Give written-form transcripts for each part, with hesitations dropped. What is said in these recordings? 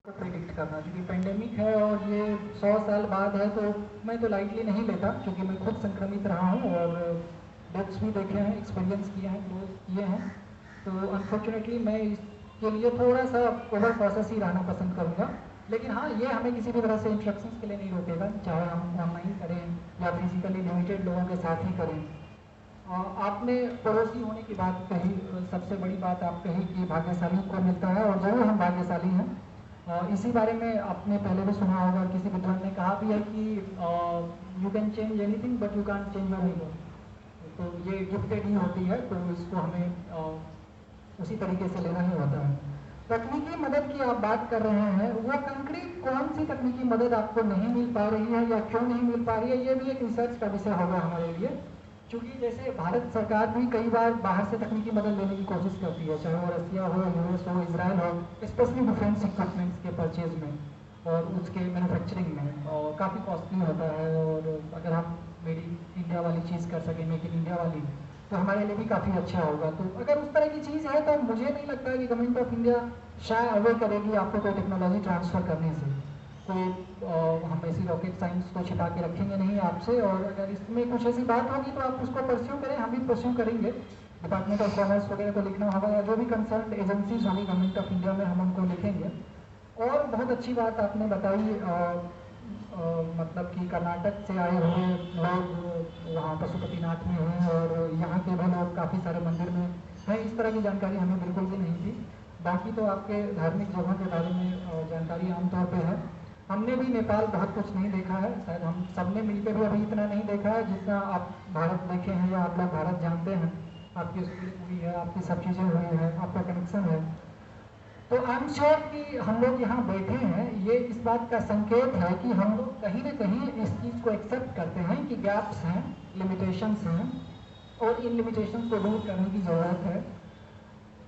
Predict करना, क्योंकि pandemic है और ये 100 साल बाद है, तो मैं तो लाइटली नहीं लेता, क्योंकि मैं खुद संक्रमित रहा हूँ और डेथ्स भी देखे हैं, एक्सपीरियंस किए हैं, क्लोज किए हैं। तो अनफॉर्चुनेटली मैं इसके लिए थोड़ा सा ओवर प्रोसेस ही रहना पसंद करूँगा। लेकिन हाँ, ये हमें किसी भी तरह से इंस्ट्रक्शंस के लिए नहीं रोकेगा, चाहे हम ऑनलाइन करें या फिजिकली लिमिटेड लोगों के साथ ही करें। आपने पड़ोसी होने की बात कही, सबसे बड़ी बात आप कही कि भाग्यशाली को मिलता है, और ज़रूर हम भाग्यशाली हैं। इसी बारे में आपने पहले भी सुना होगा, किसी विद्वान ने कहा भी है कि you can change anything but you can change your ego. तो ये गिफ्टेड ही होती है, तो इसको हमें उसी तरीके से लेना ही होता है। तकनीकी मदद की आप बात कर रहे हैं, वो कंक्रीट कौन सी तकनीकी मदद आपको नहीं मिल पा रही है या क्यों नहीं मिल पा रही है, ये भी एक रिसर्च का विषय होगा हमारे लिए। क्योंकि जैसे भारत सरकार भी कई बार बाहर से तकनीकी मदद लेने की कोशिश करती है, चाहे वो रसिया हो, यूएस हो, इसराइल हो, स्पेशली डिफेंस इक्विपमेंट्स के परचेज में और उसके मैन्युफैक्चरिंग में, और काफ़ी कॉस्टली होता है। और अगर हम मेड इन इंडिया वाली चीज़ कर सकें, मेक इन इंडिया वाली, तो हमारे लिए भी काफ़ी अच्छा होगा। तो अगर उस तरह की चीज़ है, तो मुझे नहीं लगता कि गवर्नमेंट ऑफ इंडिया शायद अवे करेगी आपको कोई टेक्नोलॉजी ट्रांसफ़र करने से। कोई हम ऐसी रॉकेट साइंस को छिपा के रखेंगे नहीं आपसे, और अगर इसमें कुछ ऐसी बात होगी तो आप उसको परस्यू करें, हम भी परस्यू करेंगे। डिपार्टमेंट ऑफ कॉमर्स वगैरह को लिखना होगा, या जो भी कंसर्न एजेंसीज होंगी गवर्नमेंट ऑफ इंडिया में, हम उनको लिखेंगे। और बहुत अच्छी बात आपने बताई, मतलब कि कर्नाटक से आए हुए लोग वहाँ पशुपतिनाथ में हैं, और यहाँ के भी लोग काफ़ी सारे मंदिर में हैं। इस तरह की जानकारी हमें बिल्कुल भी नहीं थी। बाकी तो आपके धार्मिक जगहों के बारे में जानकारी आमतौर पर है। हमने भी नेपाल बहुत कुछ नहीं देखा है, शायद हम सब ने मिलकर भी अभी इतना नहीं देखा है जितना आप भारत देखे हैं, या आप लोग भारत जानते हैं। आपकी स्कूलिंग हुई है, आपकी सब चीज़ें हुई हैं, आपका कनेक्शन है। तो आई एम श्योर कि हम लोग यहाँ बैठे हैं, ये इस बात का संकेत है कि हम लोग कहीं ना कहीं इस चीज़ को एक्सेप्ट करते हैं कि गैप्स हैं, लिमिटेशंस हैं, और इन लिमिटेशंस को दूर करने की ज़रूरत है।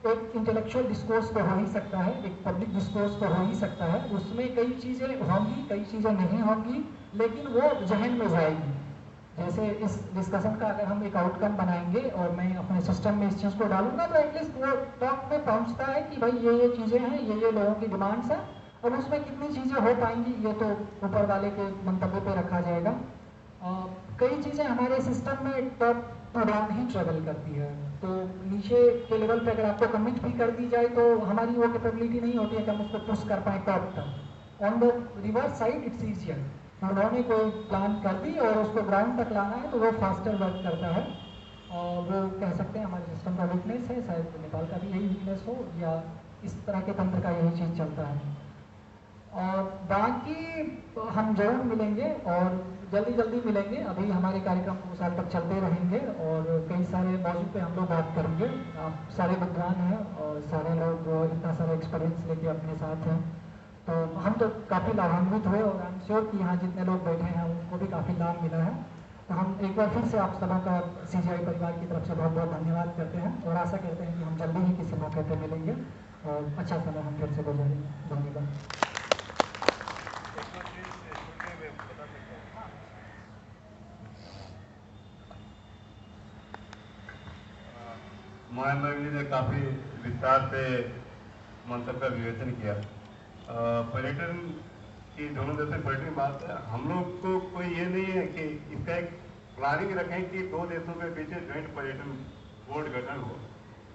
एक इंटेलेक्चुअल डिस्कोर्स तो हो ही सकता है, एक पब्लिक डिस्कोर्स तो हो ही सकता है, उसमें कई चीज़ें होंगी, कई चीज़ें नहीं होंगी, लेकिन वो जहन में जाएगी। जैसे इस डिस्कशन का अगर हम एक आउटकम बनाएंगे और मैं अपने सिस्टम में इस चीज़ को डालूंगा, तो एटलीस्ट वो टॉप में पहुंचता है कि भाई ये चीज़ें हैं, ये लोगों की डिमांड्स हैं, और उसमें कितनी चीज़ें हो पाएंगी ये तो ऊपर वाले के मंतव्य पे रखा जाएगा। कई चीज़ें हमारे सिस्टम में टॉप टू डाउन ही ट्रेवल करती है, तो नीचे के लेवल पे अगर आपको कमिट भी कर दी जाए तो हमारी वो कैपेबिलिटी नहीं होती है कि हम उसको पुश कर पाए टॉप तक। On the reverse side it's easier, उन्होंने कोई प्लान कर दी और उसको ग्राउंड तक लाना है, तो वो फास्टर वर्क करता है। और वो कह सकते हैं हमारे सिस्टम का वीकनेस है, शायद नेपाल का भी यही वीकनेस हो, या इस तरह के तंत्र का यही चीज़ चलता है। और बाकी हम जरूर मिलेंगे, और जल्दी जल्दी मिलेंगे। अभी हमारे कार्यक्रम 2 साल तक चलते रहेंगे, और कई सारे मौजू पे हम लोग बात करेंगे। आप सारे विद्वान हैं और सारे लोग इतना सारा एक्सपीरियंस लेके अपने साथ हैं, तो हम तो काफ़ी लाभान्वित हुए, और आई एम श्योर कि यहाँ जितने लोग बैठे हैं उनको भी काफ़ी लाभ मिला है। तो हम एक बार फिर से आप सबों का CGI परिवार की तरफ से बहुत बहुत धन्यवाद करते हैं, और आशा करते हैं कि हम जल्दी ही किसी मौके पर मिलेंगे और अच्छा समय हम फिर से गुजारेंगे। धन्यवाद। महेंद्र जी ने काफ़ी विस्तार से मंतव्य का विवेचन किया। पर्यटन की दोनों देशों में पर्यटन की बात है, हम लोग को कोई ये नहीं है कि इसका एक प्लानिंग रखें कि 2 देशों के बीच ज्वाइंट पर्यटन बोर्ड गठन हो,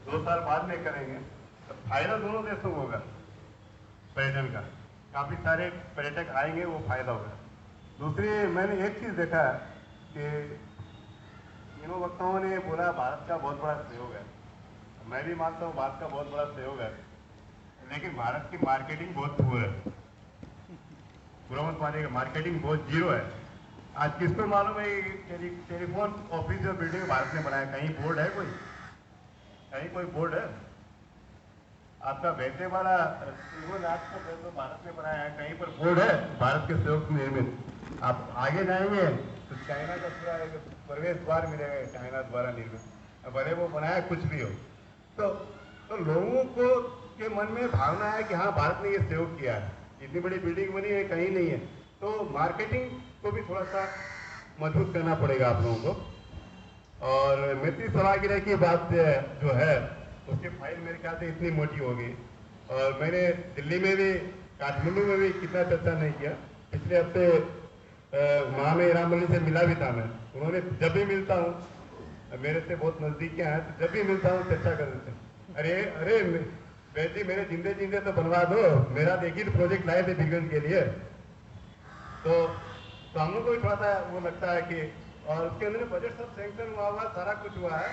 2 साल बाद में करेंगे तो फायदा दोनों देशों को होगा पर्यटन का, काफ़ी सारे पर्यटक आएंगे, वो फायदा होगा। दूसरी मैंने एक चीज़ देखा है कि तीनों वक्ताओं ने बोला भारत का बहुत बड़ा सहयोग है, मैं भी मानता हूँ भारत का बहुत बड़ा सहयोग है, लेकिन भारत की मार्केटिंग बहुत पुअर है। बुरा मत मानिएगा, मार्केटिंग बहुत जीरो है। आज किसको मालूम है टेलीफोन ऑफिस जो बिल्डिंग भारत ने बनाया, कहीं बोर्ड है कोई? कहीं कोई बोर्ड है? आपका बैठने वाला तो भारत ने बनाया है, कहीं पर बोर्ड है भारत के सहयोग से निर्मित? आप आगे जाएंगे तो चाइना का पूरा एक प्रवेश द्वार मिलेगा, चाइना द्वारा निर्मित, भले वो बनाया कुछ भी हो। तो लोगों को के मन में भावना है कि हाँ भारत ने ये सहयोग किया है, इतनी बड़ी बिल्डिंग बनी है, कहीं नहीं है। तो मार्केटिंग को भी थोड़ा सा मजबूत करना पड़ेगा आप लोगों को। और मित्र सभागृह की बात जो है उसकी फाइल मेरे ख्याल से इतनी मोटी होगी, और मैंने दिल्ली में भी काठमांडू में भी कितना चर्चा नहीं किया। पिछले हफ्ते वहाँ में ईरान से मिला भी था मैं। उन्होंने जब भी मिलता हूँ, मेरे से बहुत नजदीक के हैं, तो जब भी मिलता हूँ चर्चा कर देते हैं। अरे अरे वैसे मेरे जिंदे जिंदे तो बनवा दो, मेरा देखिए प्रोजेक्ट लाए थे बीरगंज के लिए। तो हम लोग को भी थोड़ा सा वो लगता है कि, और उसके अंदर बजट सब सैंक्शन हुआ सारा कुछ हुआ है,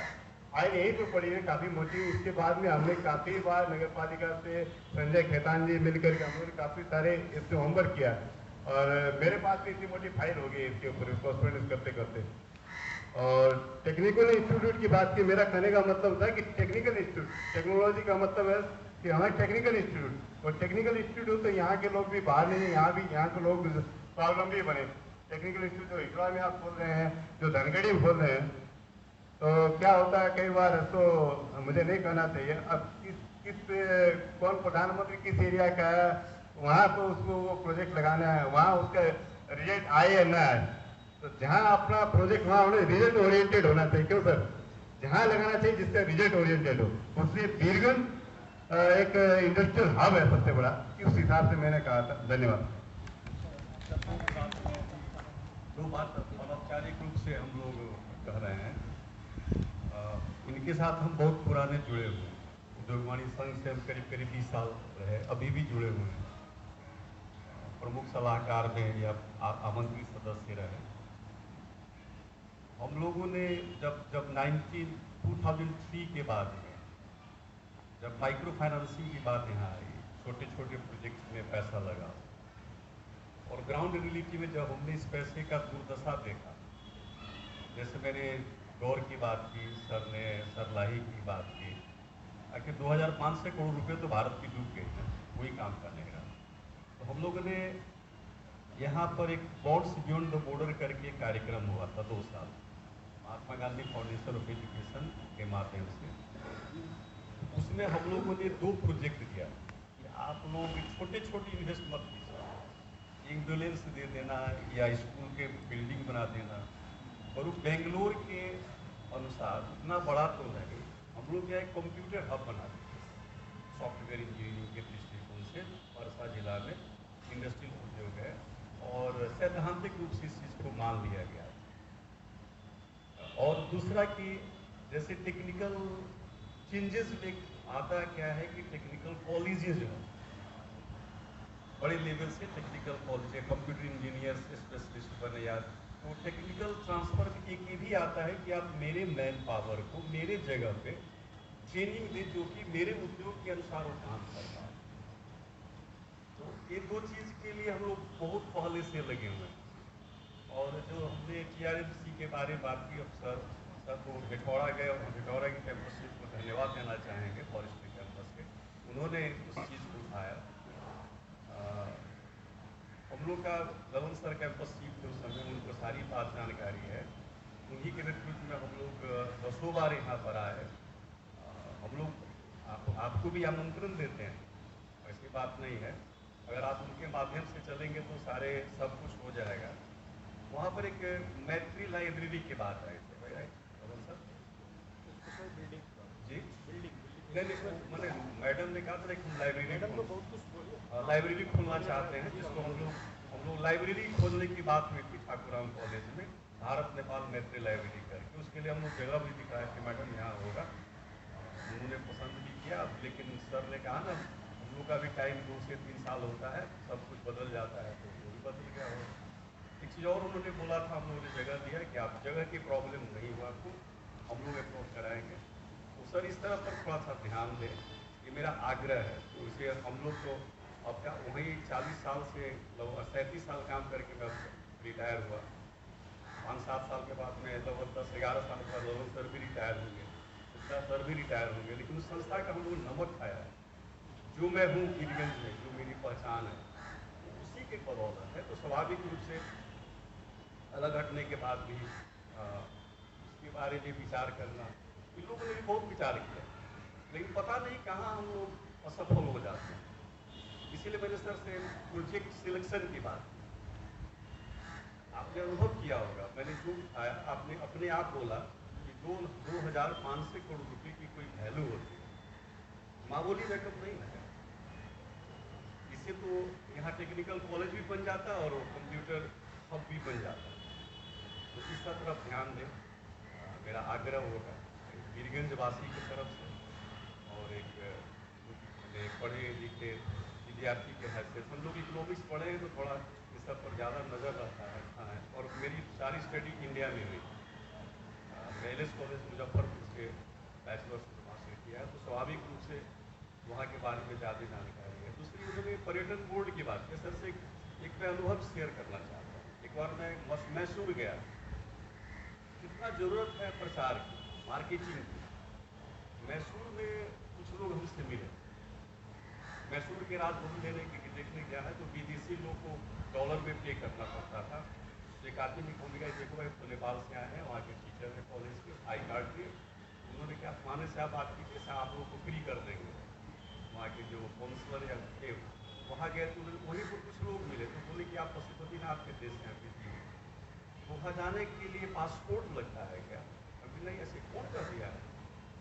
फाइल यहीं तो पड़ी है काफी मोटी। उसके बाद में हमने काफी बार नगर पालिका से संजय खेतान जी मिलकर के हम लोग काफी सारे इसमें होमवर्क किया, और मेरे पास भी इतनी मोटी फाइल हो गई इसके ऊपर कॉस्पोरेंस करते करते। और टेक्निकल इंस्टीट्यूट की बात की, मेरा कहने का मतलब था कि टेक्निकल इंस्टीट्यूट, टेक्नोलॉजी का मतलब है कि हमारे टेक्निकल इंस्टीट्यूट, और टेक्निकल इंस्टीट्यूट तो यहाँ के लोग भी बाहर नहीं है, यहाँ के लोग स्वावलंबी बने। टेक्निकल इंस्टीट्यूट जो इकरा में आप खोल रहे हैं, जो धनगढ़ी में खोल रहे हैं, तो क्या होता है कई बार, तो मुझे नहीं कहना चाहिए, अब किस कौन प्रधानमंत्री किस एरिया का है, वहाँ तो उसको वो प्रोजेक्ट लगाना है, वहाँ उसका रिजल्ट आए या ना आए। तो जहाँ अपना प्रोजेक्ट वहाँ रिजल्ट ओरिएंटेड होना चाहिए। क्यों सर? जहाँ लगाना चाहिए जिसका रिजल्ट ओरिएंटेड हो। उसलिए बीरगंज एक इंडस्ट्रियल हब है सबसे बड़ा, उस हिसाब से मैंने कहा था। धन्यवाद। दो बात अनौपचारिक रूप से हम लोग कह रहे हैं, इनके साथ हम बहुत पुराने जुड़े हुए हैं। उद्योग वाणिज्य संघ से हम करीब करीब 20 साल रहे, अभी भी जुड़े हुए हैं। प्रमुख सलाहकार में या आमंत्रित सदस्य रहे। हम लोगों ने जब 2003 के बाद में जब माइक्रो फाइनेंसिंग की बात यहाँ आई, छोटे छोटे प्रोजेक्ट में पैसा लगा, और ग्राउंड रियलिटी में जब हमने इस पैसे का दुर्दशा देखा, जैसे मैंने गौर की बात की, सर ने सरलाही की बात की, आखिर 2500 करोड़ रुपए तो भारत की डूब गई है वही काम करने का। तो हम लोगों ने यहाँ पर एक बॉन्ड्स बियॉन्ड द बॉर्डर करके कार्यक्रम हुआ था 2 साल, Mahatma Gandhi foundation of education के माध्यम से। उसमें हम लोगों ने 2 प्रोजेक्ट दिया कि आप लोग छोटे छोटे इन्वेस्ट मत कीजिए, एम्बुलेंस दे देना या स्कूल के बिल्डिंग बना देना, और वो बेंगलोर के अनुसार उतना बड़ा तो नहीं, हम लोग यहाँ एक कंप्यूटर हब बना दिए सॉफ्टवेयर इंजीनियरिंग के दृष्टिकोण से। परसा जिला में इंडस्ट्रियल उद्योग है, और सैद्धांतिक रूप से इस चीज़ को मान लिया गया। और दूसरा कि जैसे टेक्निकल चेंजेस में आता क्या है कि टेक्निकल कॉलेजेस जो है बड़े लेवल से technical college, computer engineer specialist बने, या तो टेक्निकल ट्रांसफर एक ये भी आता है कि आप मेरे मैन पावर को मेरे जगह पे ट्रेनिंग दे जो कि मेरे उद्योग के अनुसार वो काम कर रहा है। तो ये 2 चीज़ के लिए हम लोग बहुत पहले से लगे हुए हैं। और जो हमने TRMC के बारे में बात की, अब सर तो भिठौड़ा गए, और भिठौड़ा के कैंपस को धन्यवाद देना चाहेंगे, फॉरेस्ट्री कैंपस के, उन्होंने उस चीज़ को उठाया। हम लोग का ललन सर कैंपस शिफ्ट उस समय, उनको सारी बात जानकारी है, उन्हीं के नेतृत्व में हम लोग 10 बार यहाँ पर आए। हम लोग आपको भी आमंत्रण देते हैं, ऐसी बात नहीं है, अगर आप उनके माध्यम से चलेंगे तो सारे सब कुछ हो जाएगा। वहाँ पर एक मैत्री लाइब्रेरी की बात आई थी, ललन सर जी, नहीं मैंने मैडम ने कहा था कि हम लाइब्रेरी खोलना चाहते हैं, जिसको हम लोग लाइब्रेरी खोलने की बात हुई थी ठाकुराम कॉलेज में, भारत नेपाल मैत्री लाइब्रेरी करके। उसके लिए हम लोग जगह भी दिखाया कि मैडम यहाँ होगा, उन्होंने पसंद भी किया। लेकिन सर ने कहा ना, हम लोग का भी टाइम 2 से 3 साल होता है, सब कुछ बदल जाता है, तो वो भी बदल गया हो। एक चीज़ और उन्होंने बोला था, हम लोगों ने जगह दिया कि आप जगह की प्रॉब्लम नहीं हुआ आपको, हम लोग अप्रोच कराएंगे। तो सर इस तरफ पर थोड़ा सा ध्यान दें, ये मेरा आग्रह है। तो इसे हम लोग तो अब क्या वहीं 40 साल से 37 साल काम करके मैं रिटायर हुआ। 5-7 साल के बाद में लगभग 10-11 साल के बाद ललन सर भी रिटायर होंगे, उसका सर भी रिटायर होंगे, लेकिन उस संस्था का हम लोग नमक खाया है। जो मैं हूँ बीरगंज में, जो मेरी पहचान है, उसी के बदौलत है। तो स्वाभाविक रूप से अलग हटने के बाद भी उसके बारे में विचार करना, इन लोगों ने भी बहुत विचार किया, लेकिन पता नहीं कहाँ हम लोग असफल हो जाते हैं। इसीलिए मैंने सर से प्रोजेक्ट सिलेक्शन की बात, आपने अनुभव किया होगा, मैंने जो उठाया, आपने अपने आप बोला कि 2500 करोड़ रुपए की कोई वैल्यू होती है, मामूली रकम नहीं है। इससे तो यहाँ टेक्निकल कॉलेज भी बन जाता और कंप्यूटर हब भी बन जाता। तो इसका तरफ ध्यान दें, मेरा आग्रह होगा वीरगंज वासी की तरफ से, और एक पढ़े लिखे विद्यार्थी के हैसियत हम लोग इकोनॉमिक्स पढ़े हैं तो थोड़ा इस सब पर ज़्यादा नज़र रहता है। और मेरी सारी स्टडी इंडिया में हुई, एलएस कॉलेज मुजफ्फरपुर से बैचलर्स वहाँ से किया, तो स्वाभाविक रूप से वहाँ के बारे में ज़्यादा जानकारी है। दूसरी उन्होंने पर्यटन बोर्ड की बात की, सर से एक मैं अनुभव शेयर करना चाहता हूँ। एक बार मैं मैसूर गया, कितना ज़रूरत है प्रचार की, मार्केटिंग की। मैसूर में कुछ लोग हमसे मिले, मैसूर के राजभवन देखने गया है तो विदेशी लोग को डॉलर में पे करना पड़ता था। एक आदमी को मिला, देखो भाई तो नेपाल से आए हैं, वहाँ के टीचर हैं कॉलेज के, आई कार्ड के। उन्होंने क्या थाने से आप बात की थी, आप लोग को फ्री कर देंगे। वहाँ के जो काउंसलर या थे वहाँ गए तो वहीं पर कुछ लोग मिले तो बोले कि आप पशुपतिनाथ के देश हैं पृथ्वी में, वहाँ जाने के लिए पासपोर्ट लगता है क्या? अभी नहीं, ऐसे कौन कर दिया है?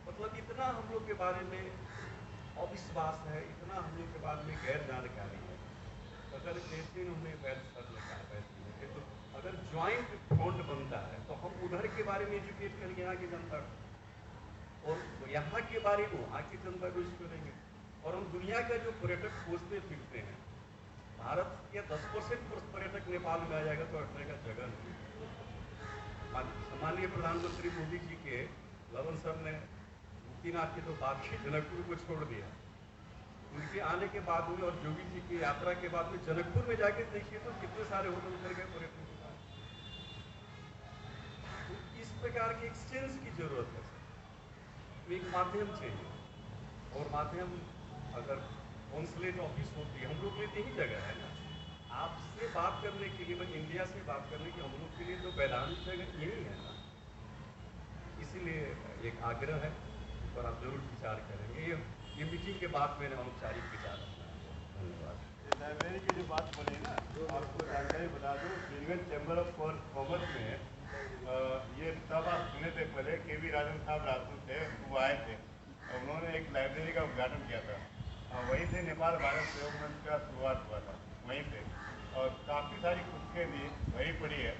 मतलब इतना हम लोग के बारे में अविश्वास है, इतना हम लोग के बारे में गैर जानकारी है। अगर जैसे उन्हें वैध सर ने कहा वैसे तो अगर ज्वाइंट फ्रंट बनता है तो हम उधर के बारे में एजुकेट करेंगे यहाँ की जनता को, और यहाँ के बारे में वहाँ की जनता को यूज करेंगे। और हम दुनिया का जो पर्यटक खोजते फिरते हैं, भारत के 10% पर्यटक नेपाल में आ जाएगा तो रखने का जगह नहीं। सम्माननीय प्रधानमंत्री मोदी जी के लवन सर ने मुक्तिनाथ की तो बात की, जनकपुर को छोड़ दिया। उनके आने के बाद में और योगी जी की यात्रा के बाद में जनकपुर में जाके देखिए तो कितने सारे होटल उतर गए पर्यटन के पास। तो इस प्रकार के एक्सचेंज की जरूरत है। तो एक माध्यम चाहिए, और माध्यम अगर कॉन्सुलेट ऑफिस होती है, हम लोग के लिए यही जगह है ना आपसे बात करने के लिए, मैं इंडिया से बात करने की, हम लोग के लिए तो वैधानिक जगह यही है ना। इसीलिए एक आग्रह है पर आप जरूर विचार करेंगे। ये मीटिंग के बाद मैंने औपचारिक विचार रखना है। धन्यवाद। लाइब्रेरी की जो बात बोली ना, आपको जानकारी बता दूँ, वीरगंज चैम्बर ऑफ कॉमर्स में ये सब आप सुने थे पहले, केवी राजन साहब राजपूत थे, वो आए थे, उन्होंने एक लाइब्रेरी का उद्घाटन किया था। वहीं से नेपाल भारत सहयोग मंच का शुरुआत हुआ था वहीं से, और काफ़ी सारी पुस्तकें भी वहीं पड़ी है।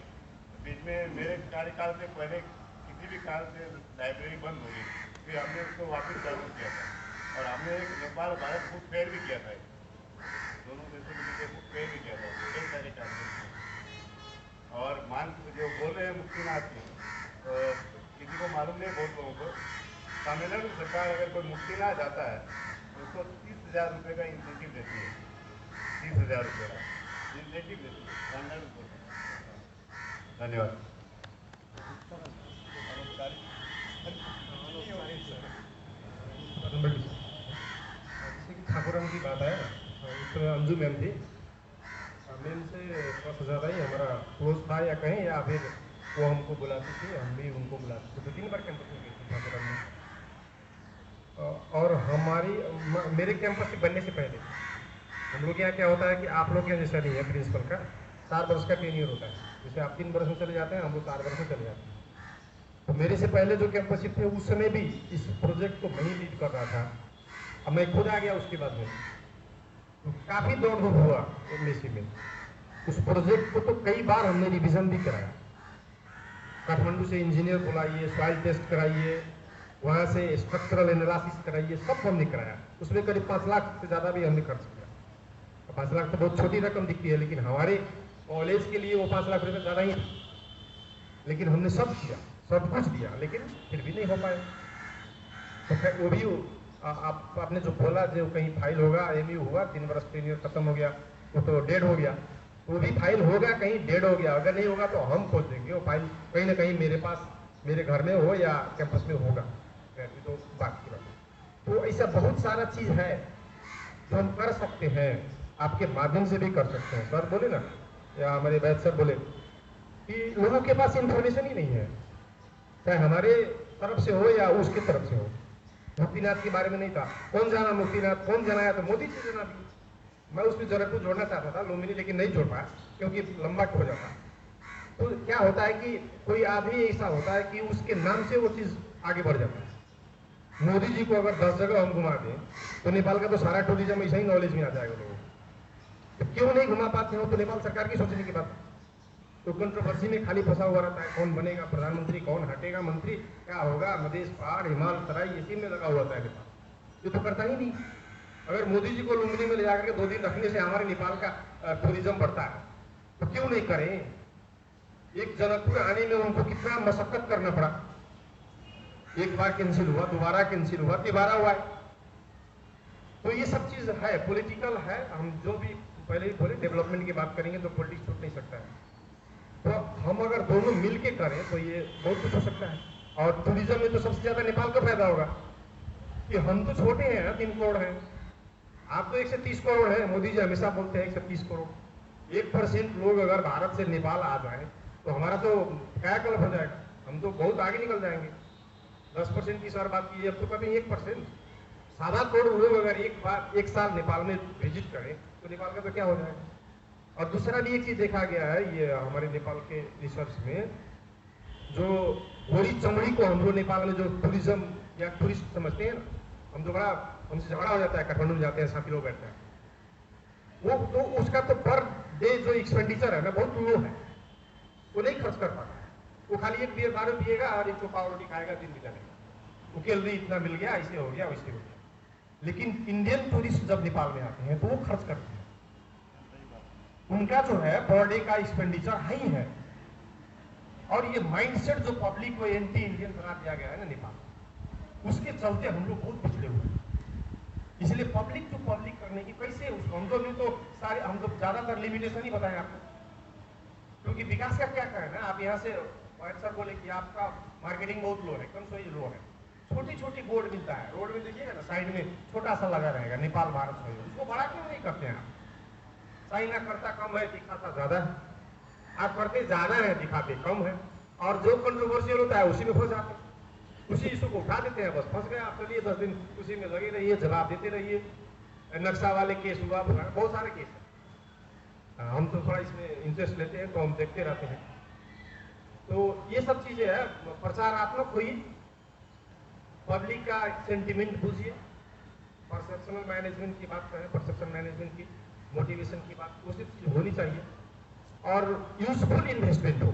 बीच में मेरे कार्यकाल से पहले किसी भी काल से लाइब्रेरी बंद हो गई, फिर हमने उसको वापस चालू किया था, और हमने एक नेपाल भारत बुक फेयर भी किया था, दोनों देशों के बीच बुक फेयर भी किया था, कई सारे कार्यक्रम। और मान जो बोल रहे हैं मुक्तिनाथ की, तो किसी को मालूम नहीं, बहुत लोगों को, तमिलनाडु सरकार अगर कोई मुक्तिनाथ जाता है तो उसको 30,000 रुपये का इंसेंटिव देती है, 30,000 रुपये का इंसेंटिव देती है। धन्यवाद। जैसे कि ठाकुरम की बात है, उसमें अंजू मैम थी, मैम से थोड़ा सा ज़्यादा ही हमारा क्लोज था या कहें, या फिर वो हमको बुलाती थी, हम भी उनको बुलाते थे। 2-3 बार कैंपस में गई थी ठाकुरम में। और हमारी मेरे कैंपस के बनने से पहले हम लोग यहाँ क्या होता है कि आप लोग के जैसा नहीं है, प्रिंसिपल का 4 वर्ष का टेन्योर होता है। जैसे आप 3 वर्ष में चले जाते हैं, हम लोग 4 वर्ष में चले जाते हैं। तो मेरे से पहले जो कैंपसशिप थे उस समय भी इस प्रोजेक्ट को मैं ही लीड कर रहा था। अब मैं खुद आ गया उसके बाद में, तो काफ़ी दौड़ धूप हुआ एमएससी में। उस प्रोजेक्ट को तो कई बार हमने रिविजन भी कराया, काठमांडू से इंजीनियर बुलाइए, सॉइल टेस्ट कराइए, वहाँ से स्ट्रक्चरल एनालिसिस कराइए, सब हमने कराया। उसमें करीब 5 लाख से ज़्यादा भी हमने खर्च किया। 5 लाख तो बहुत छोटी रकम दिखती है, लेकिन हमारे कॉलेज के लिए वो 5 लाख रुपये ज़्यादा ही था। लेकिन हमने सब किया, सब कुछ दिया, लेकिन फिर भी नहीं हो पाया। तो खैर वो भी आपने जो बोला, जो कहीं फाइल होगा, एमयू हुआ, 3 वर्ष टेन्योर खत्म हो गया, वो तो डेड हो गया। वो भी फाइल होगा, कहीं डेड हो गया, अगर नहीं होगा तो हम खोज देंगे। वो फाइल कहीं ना कहीं मेरे पास, मेरे घर में हो या कैंपस में होगा, तो बात की बात। तो ऐसा बहुत सारा चीज़ है जो हम कर सकते हैं, आपके माध्यम से भी कर सकते हैं। सर बोले ना, या हमारे वैद सर बोले कि लोगों के पास इंफॉर्मेशन ही नहीं है, चाहे हमारे तरफ से हो या उसके तरफ से हो। मुक्तिनाथ के बारे में नहीं था, कौन जाना मुक्तिनाथ, कौन जनाया, तो मोदी जी जना दी। मैं उसमें जनकपुर जोड़ना चाहता था, लुम्बिनी, लेकिन नहीं जोड़ पाया क्योंकि लंबा हो जाता। तो क्या होता है कि कोई आदमी ऐसा होता है कि उसके नाम से वो चीज़ आगे बढ़ जाता है। मोदी जी को अगर 10 जगह हम घुमा दें तो नेपाल का तो सारा टूरिज्म ऐसा ही नॉलेज में आ जाएगा लोगों को। तो क्यों नहीं घुमा पाते हो? तो नेपाल सरकार की सोचने की बात है। तो कंट्रोवर्सी में खाली फंसा हुआ रहता है, कौन बनेगा प्रधानमंत्री, कौन हटेगा मंत्री, क्या होगा, मधेश पहाड़ हिमाल तराई, इसी में लगा हुआ था नेपाल। ये तो करता ही नहीं। अगर मोदी जी को लुम्बिनी में ले जाकर के 2 दिन रखने से हमारे नेपाल का टूरिज्म बढ़ता है, तो क्यों नहीं करें? एक जनकपुर आने में उनको कितना मशक्कत करना पड़ा। एक बार कैंसिल हुआ, दोबारा कैंसिल हुआ, तिबारा हुआ है। तो ये सब चीज है, पॉलिटिकल है। हम जो भी पहले ही बोले डेवलपमेंट की बात करेंगे तो पॉलिटिक्स छूट नहीं सकता है। तो हम अगर दोनों मिल के करें तो ये बहुत कुछ हो सकता है। और टूरिज्म में तो सबसे ज्यादा नेपाल का फायदा होगा कि हम तो छोटे हैं, 3 करोड़ हैं, आप तो 130 करोड़ है। मोदी जी हमेशा बोलते हैं 130 करोड़। 1% लोग अगर भारत से नेपाल आ जाए तो हमारा तो कायाकल्प हो जाएगा, हम तो बहुत आगे निकल जाएंगे। 10% की सर बात की, अब तो कभी 1%। 7 करोड़ लोग अगर एक साल नेपाल में विजिट करें तो नेपाल का तो क्या हो जाएगा। और दूसरा भी एक चीज देखा गया है, ये हमारे नेपाल के रिसर्च में, जो गोरी चमड़ी को हम लोग नेपाल में जो टूरिज्म या टूरिस्ट समझते हैं ना, हम तो बड़ा हमसे झगड़ा हो जाता है। काठमांडू में जाते हैं, 7 लोग बैठते हैं, वो तो उसका तो पर डे जो एक्सपेंडिचर है ना बहुत लो है, वो नहीं खर्च कर पाता है। वो खाली एक बियर दारू पिएगा और एक तो पाव रोटी खाएगा, दिन बिताएगा, वो कैलोरी इतना मिल गया, ऐसे हो गया वैसे हो गया। लेकिन इंडियन टूरिस्ट जब नेपाल में आते हैं तो वो खर्च करते हैं, उनका जो है पर डे का एक्सपेंडिचर हाई है। और ये माइंडसेट जो पब्लिक को एंटी इंडियन बना दिया गया है ना नेपाल, उसके चलते हम लोग बहुत पिछले हुए हैं। इसलिए पब्लिक टू पब्लिक करने की कैसे उसको हम तो सारे हम तो ज्यादातर लिमिटेशन ही बताएं आपको, क्योंकि विकास का क्या कहना है। आप यहाँ से सर बोले कि आपका मार्केटिंग बहुत लो है, एकदम सही लो है। छोटी छोटी बोर्ड मिलता है रोड में, देखिएगा ना साइड में छोटा सा लगा रहेगा नेपाल भारत सहयोग, उसको बड़ा क्यों नहीं करते हैं आप? चाइना करता कम है, दिखाता ज्यादा है। आप करते ज्यादा है, दिखाते कम है। और जो कंट्रोवर्शियल होता है उसी में फंस जाते हैं, उसी इशू को उठा देते हैं, बस फंस गए आप। चलिए 10 दिन उसी में लगे रहिए, जवाब देते रहिए। नक्शा वाले केस हुआ, बहुत सारे केस है। हम तो थोड़ा इसमें इंटरेस्ट लेते हैं तो हम देखते रहते हैं। तो ये सब चीजें है, प्रचारात्मक हुई, पब्लिक का सेंटिमेंट बूझिए, परसेप्शनल मैनेजमेंट की बात करें, परसेप्शन मैनेजमेंट की, मोटिवेशन की बात, वो सब चीज होनी चाहिए। और यूजफुल इन्वेस्टमेंट हो।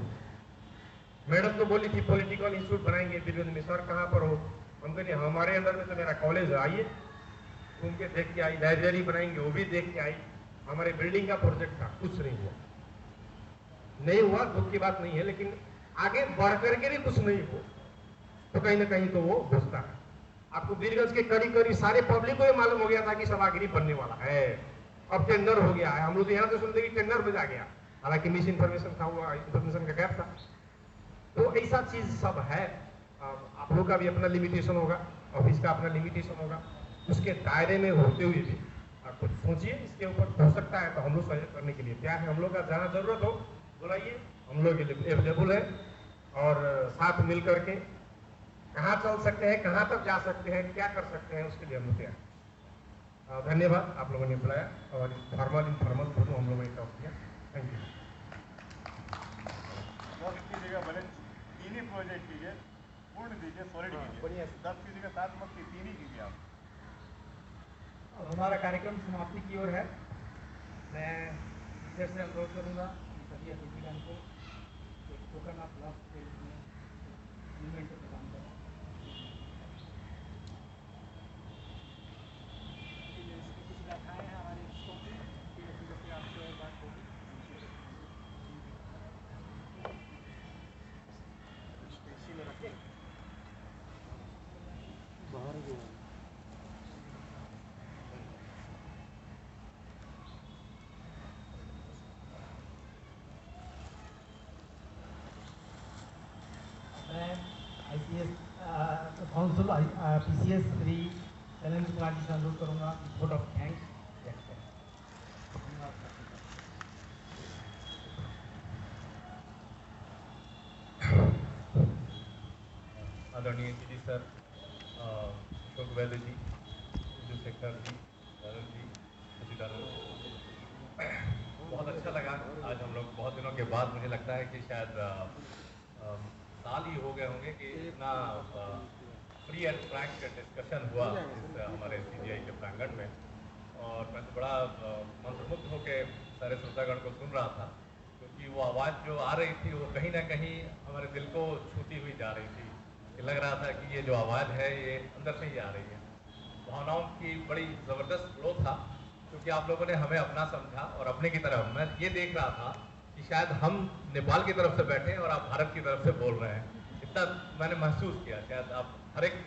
मैडम तो बोली थी पॉलिटिकल इंस्टीट्यूट बनाएंगे बिरगंज में, सर कहाँ पर हो? हम कहें हमारे अंदर में तो मेरा कॉलेज है, आइए घूम के देख के आई। लाइब्रेरी बनाएंगे, वो भी देख के आई। हमारे बिल्डिंग का प्रोजेक्ट था, कुछ नहीं हुआ। नहीं हुआ दुख की बात नहीं है, लेकिन आगे बढ़ करके भी कुछ नहीं हो तो कहीं ना कहीं तो वो घुसता है। आपको बीरगंज के करीब करीब सारे पब्लिक को ये मालूम हो गया था कि सभागिरी बनने वाला है, अब टेंडर हो गया है। हम लोग तो यहाँ से सुनते कि टेंडर में जा गया, हालांकि मिस इन्फॉर्मेशन था, हुआ इन्फॉर्मेशन का गैप था। तो ऐसा चीज सब है। आप लोग का भी अपना लिमिटेशन होगा, ऑफिस का अपना लिमिटेशन होगा, उसके दायरे में होते हुए भी आप कुछ सोचिए। इसके ऊपर हो सकता है तो हम लोग सहयोग करने के लिए क्या है। हम लोग का जहाँ जरूरत हो बुलाइए, हम लोग अवेलेबल है। और साथ मिल करके कहाँ चल सकते हैं, कहाँ तक जा सकते हैं, क्या कर सकते हैं, उसके लिए हम लोग तैयार। धन्यवाद, आप लोगों ने बुलाया और फॉर्मल इनफॉर्मल दोनों हम लोगों ने टॉक किया। Thank you. बने 3 ही प्रोजेक्ट कीजिए, पूर्ण कीजिए, सॉलिड कीजिए। 10 किसी के साथ मत 3 ही कीजिए आप। अब हमारा कार्यक्रम समाप्ति की ओर है। मैं टीचर से अनुरोध करूँगा सभी अतिथिगण को एक टोकन ऑफ लव के रूप में मूवमेंट प्रदान करें। कुछ रखाएँ हैं हमारे जैसे आपसे बात होगी। इसी में रखें बाहर गया। ICS council PCS Shri Shailendra Kumar ji से अनुरोध करूँगा वोट ऑफ थैंक्स व्यक्त करें। आदरणीय जी सर, अशोक वैद्य जी, शेखर जी, धर्म जी, बहुत अच्छा लगा। आज हम लोग बहुत दिनों के बाद, मुझे लगता है कि शायद साल ही हो गए होंगे कि इतना फ्री एंड फ्रैंक डिस्कशन हुआ इस हमारे CGI के प्रांगण में। और मैं तो बड़ा मंत्रमुग्ध होकर सारे श्रोतागण को सुन रहा था, क्योंकि वो आवाज़ जो आ रही थी वो कहीं ना कहीं हमारे दिल को छूती हुई जा रही थी। कि लग रहा था कि ये जो आवाज़ है ये अंदर से ही आ रही है। भावनाओं की बड़ी ज़बरदस्त फ्लो था, क्योंकि आप लोगों ने हमें अपना समझा और अपने की तरफ। मैं ये देख रहा था कि शायद हम नेपाल की तरफ से बैठे और आप भारत की तरफ से बोल रहे हैं। इतना मैंने महसूस किया। शायद आप हर एक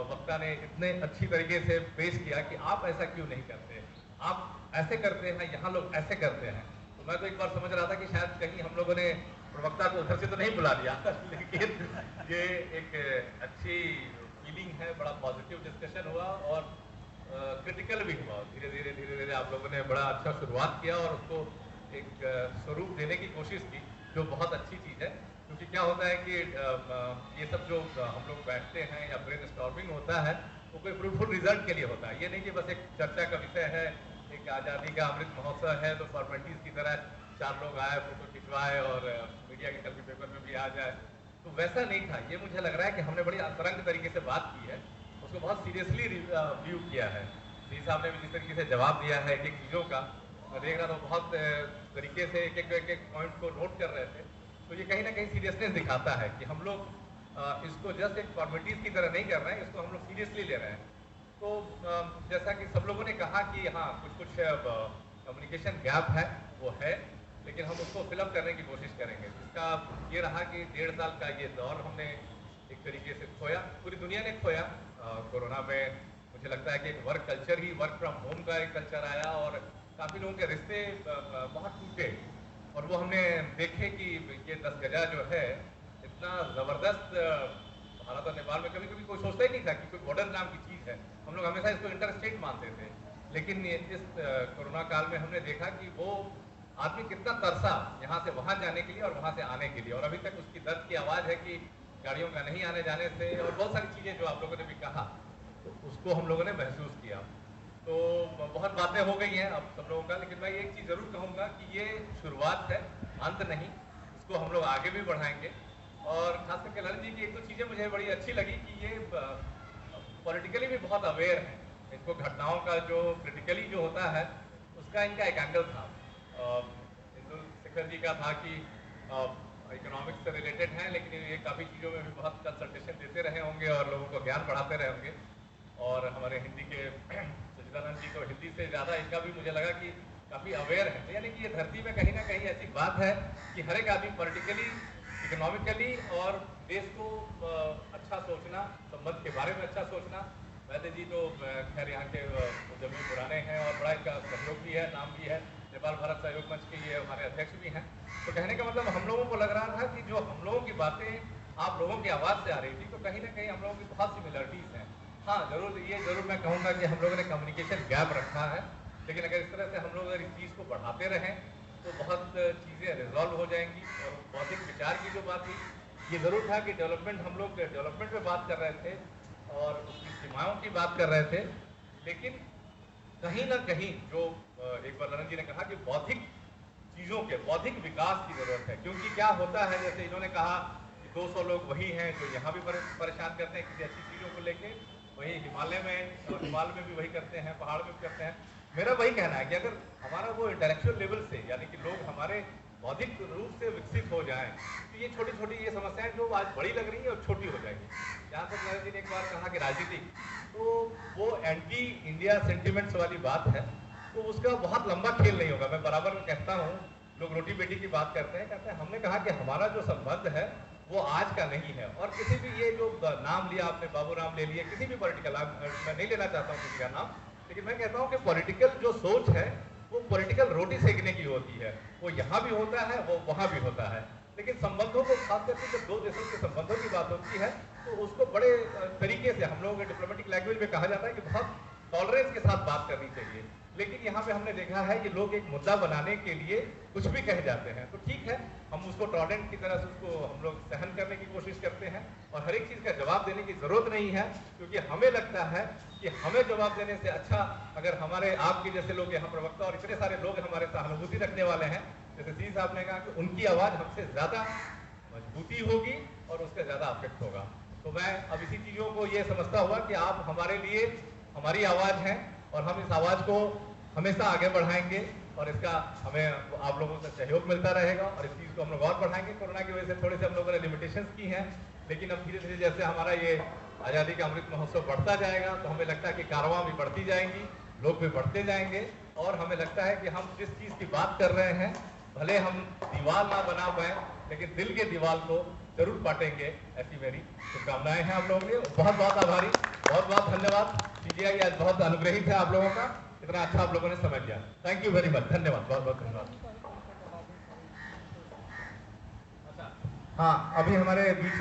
वक्ता ने इतने अच्छी तरीके से पेश किया कि आप ऐसा क्यों नहीं करते, आप ऐसे करते हैं, यहाँ लोग ऐसे करते हैं। तो मैं तो एक बार समझ रहा था कि शायद कहीं हम लोगों ने प्रवक्ता को उधर से तो नहीं बुला लिया लेकिन ये एक अच्छी फीलिंग है, बड़ा पॉजिटिव डिस्कशन हुआ और क्रिटिकल भी हुआ। धीरे धीरे आप लोगों ने बड़ा अच्छा शुरुआत किया और उसको एक स्वरूप देने की कोशिश की, जो बहुत अच्छी चीज़ है। क्योंकि क्या होता है कि ये सब जो हम लोग बैठते हैं या ब्रेन स्टॉर्मिंग होता है वो कोई फ्रूटफुल रिजल्ट के लिए होता है। ये नहीं कि बस एक चर्चा का विषय है, एक आज़ादी का अमृत महोत्सव है तो फॉर्मेलिटीज़ की तरह 4 लोग आए, फोटो खिंचवाए और मीडिया के कल के पेपर में भी आ जाए, तो वैसा नहीं था। ये मुझे लग रहा है कि हमने बड़ी अंतरंग तरीके से बात की है, उसको बहुत सीरियसली व्यू किया है। डी साहब ने भी जिस तरीके से जवाब दिया है एक एक चीज़ों का, मैं देख रहा था बहुत तरीके से एक एक पॉइंट को नोट कर रहे थे। तो ये कहीं ना कहीं सीरियसनेस दिखाता है कि हम लोग इसको जस्ट एक फॉर्मेलिटीज़ की तरह नहीं कर रहे हैं, इसको हम लोग सीरियसली ले रहे हैं। तो जैसा कि सब लोगों ने कहा कि हाँ कुछ कम्युनिकेशन गैप है, वो है, लेकिन हम उसको फिलअप करने की कोशिश करेंगे। इसका ये रहा कि 1.5 साल का ये दौर हमने एक तरीके से खोया, पूरी दुनिया ने खोया। कोरोना में मुझे लगता है कि एक work culture he, work from home का एक कल्चर आया और काफ़ी लोगों के रिश्ते बहुत टूटे। और वो हमने देखे कि ये 10 गजा जो है इतना ज़बरदस्त, भारत और नेपाल में कभी कभी कोई सोचता ही नहीं था कि कोई बॉर्डर नाम की चीज़ है। हम लोग हमेशा इसको इंटर स्टेट मानते थे, लेकिन इस कोरोना काल में हमने देखा कि वो आदमी कितना तरसा यहाँ से वहाँ जाने के लिए और वहाँ से आने के लिए, और अभी तक उसकी दर्द की आवाज़ है कि गाड़ियों का नहीं आने जाने से, और बहुत सारी चीज़ें जो आप लोगों ने भी कहा तो उसको हम लोगों ने महसूस किया। तो बहुत बातें हो गई हैं अब सब लोगों का, लेकिन मैं एक चीज़ ज़रूर कहूँगा कि ये शुरुआत है, अंत नहीं। इसको हम लोग आगे भी बढ़ाएंगे। और खास करके ललन जी की एक दो चीज़ें मुझे बड़ी अच्छी लगी कि ये पॉलिटिकली भी बहुत अवेयर है। इनको घटनाओं का जो क्रिटिकली जो होता है उसका इनका एक एंगल था। इंदुल शेखर जी का था कि इकोनॉमिक्स से रिलेटेड हैं, लेकिन ये काफ़ी चीज़ों में भी बहुत कंसल्टेशन देते रहे होंगे और लोगों को ज्ञान बढ़ाते रहे होंगे। और हमारे हिंदी के सचिदानंद जी को हिंदी से ज़्यादा इनका भी मुझे लगा कि काफ़ी अवेयर है। तो यानी कि ये धरती में कहीं ना कहीं ऐसी बात है कि हर एक आदमी पॉलिटिकली, इकोनॉमिकली और देश को अच्छा सोचना, संबंध के बारे में अच्छा सोचना। वैद्य जी तो खैर यहाँ के जमीन पुराने हैं और बड़ा इनका सहयोग भी है, नाम भी है, नेपाल भारत सहयोग मंच के ये हमारे अध्यक्ष भी हैं। तो कहने का मतलब हम लोगों को लग रहा था कि जो हम लोगों की बातें आप लोगों की आवाज़ से आ रही थी, तो कहीं ना कहीं हम लोगों की बहुत सिमिलरिटीज़ हैं। हाँ जरूर मैं कहूँगा कि हम लोगों ने कम्युनिकेशन गैप रखा है, लेकिन अगर इस तरह से हम लोग अगर इस चीज़ को बढ़ाते रहें तो बहुत चीज़ें रिजॉल्व हो जाएंगी। और बौद्धिक विचार की जो बात थी, ये ज़रूर था कि डेवलपमेंट, हम लोग डेवलपमेंट पे बात कर रहे थे और उसकी सीमाओं की बात कर रहे थे, लेकिन कहीं ना कहीं जो एक बार ललन जी ने कहा कि बौद्धिक चीज़ों के, बौद्धिक विकास की ज़रूरत है। क्योंकि क्या होता है, जैसे इन्होंने कहा कि 200 लोग वही हैं जो यहाँ भी परेशान करते हैं किसी अच्छी चीज़ों को लेके, वही हिमालय में, नेपाल में भी वही करते हैं, पहाड़ में भी करते हैं। मेरा वही कहना है कि अगर हमारा वो इंटेलेक्चुअल लेवल से, यानी कि लोग हमारे बौद्धिक रूप से विकसित हो जाएं, तो ये छोटी छोटी ये समस्याएं जो आज बड़ी लग रही है और छोटी हो जाएगी। जहाँ तक नरेंद्र जी ने एक बार कहा कि राजनीति, तो वो एंटी इंडिया सेंटिमेंट्स वाली बात है, तो उसका बहुत लंबा खेल नहीं होगा। मैं बराबर कहता हूँ, लोग रोटी बेटी की बात करते हैं, कहते हैं हमने कहा कि हमारा जो संबंध है वो आज का नहीं है। और किसी भी ये जो नाम लिया आपने, बाबू राम ले लिया, किसी भी पॉलिटिकल, मैं नहीं लेना चाहता हूँ किसी का नाम, लेकिन मैं कहता हूँ कि पॉलिटिकल जो सोच है वो पॉलिटिकल रोटी सेकने की होती है। वो यहाँ भी होता है, वो वहाँ भी होता है, लेकिन संबंधों को, खास करके जब दो देशों के संबंधों की बात होती है तो उसको बड़े तरीके से, हम लोगों के डिप्लोमेटिक लैंग्वेज में कहा जाता है कि बहुत टॉलरेंस के साथ बात करनी चाहिए। लेकिन यहाँ पे हमने देखा है कि लोग एक मुद्दा बनाने के लिए कुछ भी कह जाते हैं, तो ठीक है, हम उसको टॉलरेंट की तरह से उसको हम लोग सहन करने की कोशिश करते हैं और हर एक चीज़ का जवाब देने की ज़रूरत नहीं है, क्योंकि हमें लगता है कि हमें जवाब देने से अच्छा अगर हमारे आपके जैसे लोग यहाँ प्रवक्ता और इतने सारे लोग हमारे सहानुभूति रखने वाले हैं, जैसे सी साहब ने कहा कि उनकी आवाज़ हमसे ज़्यादा मजबूती होगी और उससे ज़्यादा अफेक्ट होगा। तो मैं अब इसी चीज़ों को ये समझता हुआ कि आप हमारे लिए हमारी आवाज़ हैं और हम इस आवाज को हमेशा आगे बढ़ाएंगे और इसका हमें आप लोगों से सहयोग मिलता रहेगा और इस चीज़ को हम लोग और बढ़ाएंगे। कोरोना की वजह से थोड़े से हम लोगों ने लिमिटेशंस की हैं, लेकिन अब धीरे धीरे जैसे हमारा ये आज़ादी का अमृत महोत्सव बढ़ता जाएगा तो हमें लगता है कि कारवां भी बढ़ती जाएंगी, लोग भी बढ़ते जाएंगे और हमें लगता है कि हम जिस चीज़ की बात कर रहे हैं भले हम दीवार ना बना पाए लेकिन दिल के दीवार को जरूर पाटेंगे, ऐसी मेरी शुभकामनाएं हैं आप लोगों के लिए। बहुत बहुत आभारी, बहुत बहुत धन्यवाद। पीजीआई आज बहुत अनुग्रहित है आप लोगों का, इतना अच्छा आप लोगों ने समझ लिया। थैंक यू वेरी मच, धन्यवाद, बहुत बहुत धन्यवाद। हाँ, अभी हमारे बीच में